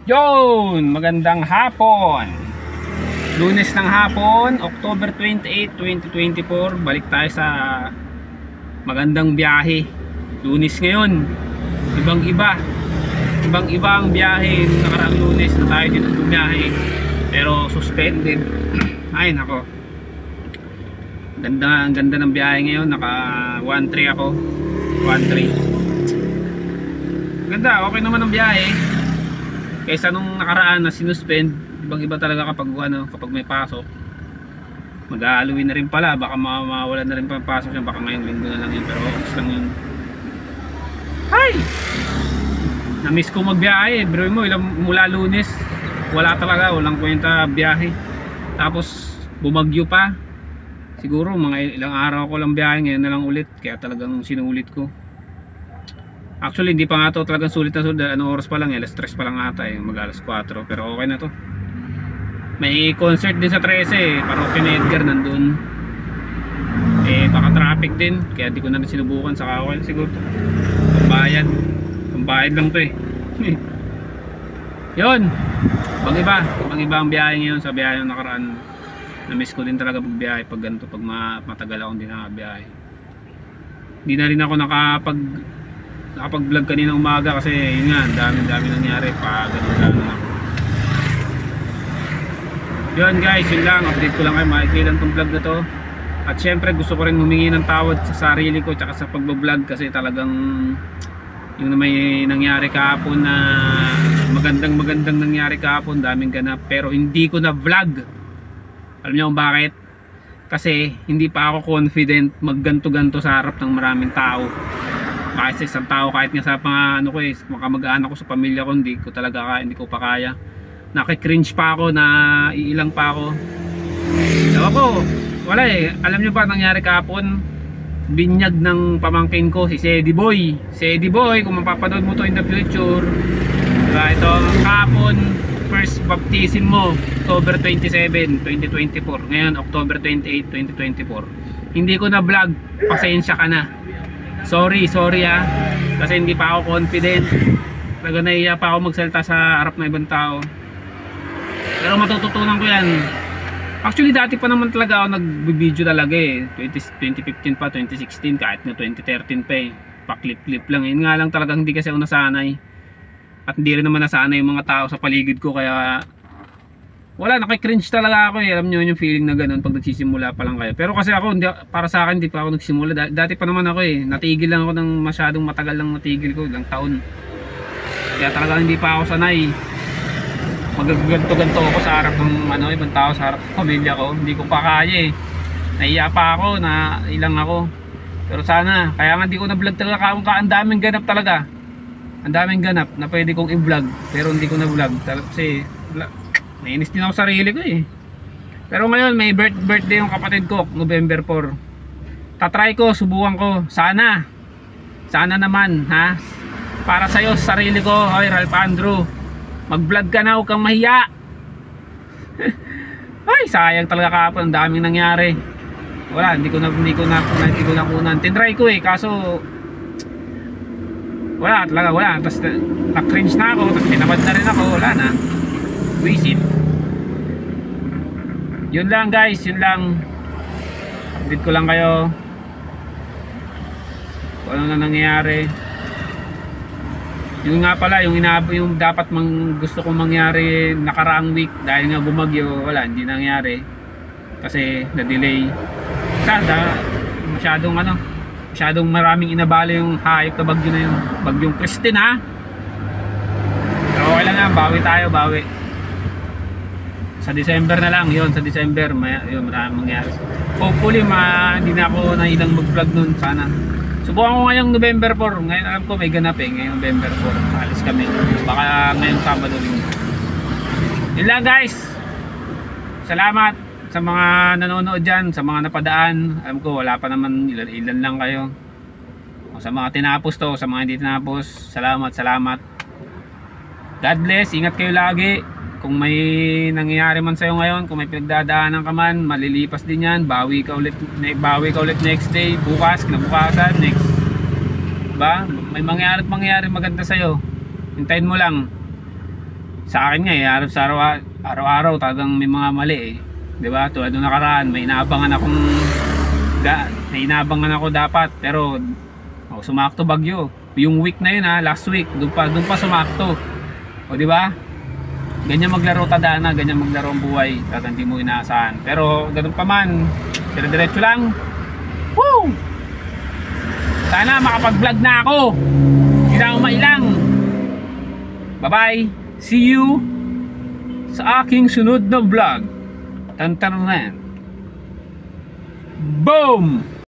Yon, magandang hapon. Lunes ng hapon, October 28, 2024. Balik tayo sa magandang biyahe. Lunes ngayon, ibang-iba ang biyahe. Nakaraang Lunes na tayo dito bumiyahe, pero suspended. Ay nako, ang ganda ng biyahe ngayon. Naka 1-3 ako, 1-3. Ganda, okay naman ang biyahe kaysa nung nakaraan na sinuspend. Ibang-iba talaga kapag may pasok. Mag-Halloween na rin pala, baka mawalan na rin pa pasok yan, baka ngayong linggo na lang yun, pero okay lang yun. Ay! Na-miss ko magbiyahe, bro mo, mula Lunes wala talaga, walang kwenta biyahe. Tapos bumagyo pa. Siguro mga ilang araw ko lang biyahe, ngayon na lang ulit, kaya talagang sinulit ko. Actually hindi pa nga to talagang sulit na sulit. Ano oras pa lang, alas 3 pa lang ata, mag alas 4, pero okay na to. May concert din sa 13, Parokya ni Edgar nandun. Baka traffic din, kaya di ko na sinubukan. Saka okay siguro to, pambayad lang to yun, ibang-iba ang biyahe ngayon sa biyahe ng nakaraan. Na-miss ko din talaga pagbiyahe pag ganito, pag matagal akong hindi nakabiyahe. Hindi na rin ako nakapag-vlog kanina umaga kasi yun nga, dami nangyari pa ganun lang. Yun guys, yun lang, update ko lang kayo, maikli lang tong vlog na to. At syempre gusto ko rin humingi ng tawad sa sarili ko tsaka sa pagbablog, kasi talagang yung may nangyari kahapon na magandang nangyari kahapon, daming ganap, pero hindi ko na vlog. Alam niyo kung bakit? Kasi hindi pa ako confident magganto-ganto sa harap ng maraming tao. Kahit sa isang tao, kahit nga sa mag-anak ko, sa pamilya ko, hindi ko pa kaya. Nakikringe pa ako, na iilang pa ako. Ewan ko, wala alam nyo ba nangyari kahapon? Binyag ng pamangkin ko, si Sedi Boy, kung mapapanood mo to in the future. Ito kahapon, first baptism mo, October 27, 2024. Ngayon October 28, 2024. Hindi ko na vlog, pasensya ka na. Sorry kasi hindi pa ako confident. Talaga naiiya pa ako magsalita sa harap ng ibang tao. Pero matututunan ko yan. Actually dati pa naman talaga ako nag-video talaga 2015 pa, 2016, kahit na 2013 pa pa-clip lang. Yun nga lang talagang hindi kasi ako nasanay. At hindi rin naman nasanay yung mga tao sa paligid ko, kaya wala, nakikringe talaga ako Alam nyo yung feeling na ganun pag nagsisimula pa lang kayo. Pero kasi ako, para sa akin, hindi pa ako nagsimula. Dati pa naman ako natigil lang ako ng masyadong matagal lang, natigil ko, ilang taon. Kaya talaga hindi pa ako sanay. Magaganto-ganto ako sa harap ng ibang tao, sa harap ng pamilya ko. Hindi ko pa kaya Naiya pa ako, na ilang ako. Pero sana, kaya nga hindi ko na vlog talaga. Ang daming ganap talaga. Ang daming ganap na pwede kong i-vlog, pero hindi ko na vlog kasi nainis din ako sa sarili ko Pero ngayon may birthday yung kapatid ko, November 4. Tatry ko, subukan ko. Sana naman para sa'yo, sa sarili ko. Hoy Ralph Andrew, mag-vlog ka na, huwag kang mahiya. Ay sayang talaga kahapon, ang daming nangyari. Wala, hindi ko na kunan. Tinry ko kaso wala. Tapos na-cringe na ako, tapos tinamad na rin ako. Wala na, visit. Yun lang guys, update ko lang kayo kung ano na nangyayari. Yun nga pala, yung dapat gusto kong mangyari nakaraang week, dahil nga bumagyo, wala, hindi nangyari kasi na-delay. Masyadong maraming inabala yung hype na bagyo na yun, bagyong Christine pero okay lang nga, bawi. Sa December na lang, sa December maraming mangyari. Hopefully hindi na ako nailang mag-vlog nun. Sana subukan ko ngayong November 4. Ngayon alam ko may ganap ngayong November 4 alis kami, baka ngayong Sabado din. Yun lang guys, salamat sa mga nanonood dyan, sa mga napadaan. Alam ko wala pa naman, ilan lang kayo. Sa mga tinapos sa mga hindi tinapos, salamat. God bless, ingat kayo lagi. Kung may nangyayari man sa'yo ngayon, kung may pinagdadaanan ka man, malilipas din yan. Bawi ka ulit next day, bukas, kinabukasan, next. Diba? May mangyayari maganda sa'yo, hintayin mo lang. Sa akin nga eh, araw-araw talagang may mga mali eh. 'Di ba? Tulad nung nakaraan, may inaabangan ako dapat, pero sumakto bagyo. Yung week na yun last week, doon pa sumakto. O 'di ba? Ganyan maglaro tadhana, ganyan maglaro ang buhay, talagang hindi mo inaasahan. Pero ganun pa man, dire-diretso lang. Woo! Sana makapag-vlog na ako. Hindi na ako mailang. Bye-bye. See you sa aking sunod na vlog. Tantanan. Boom!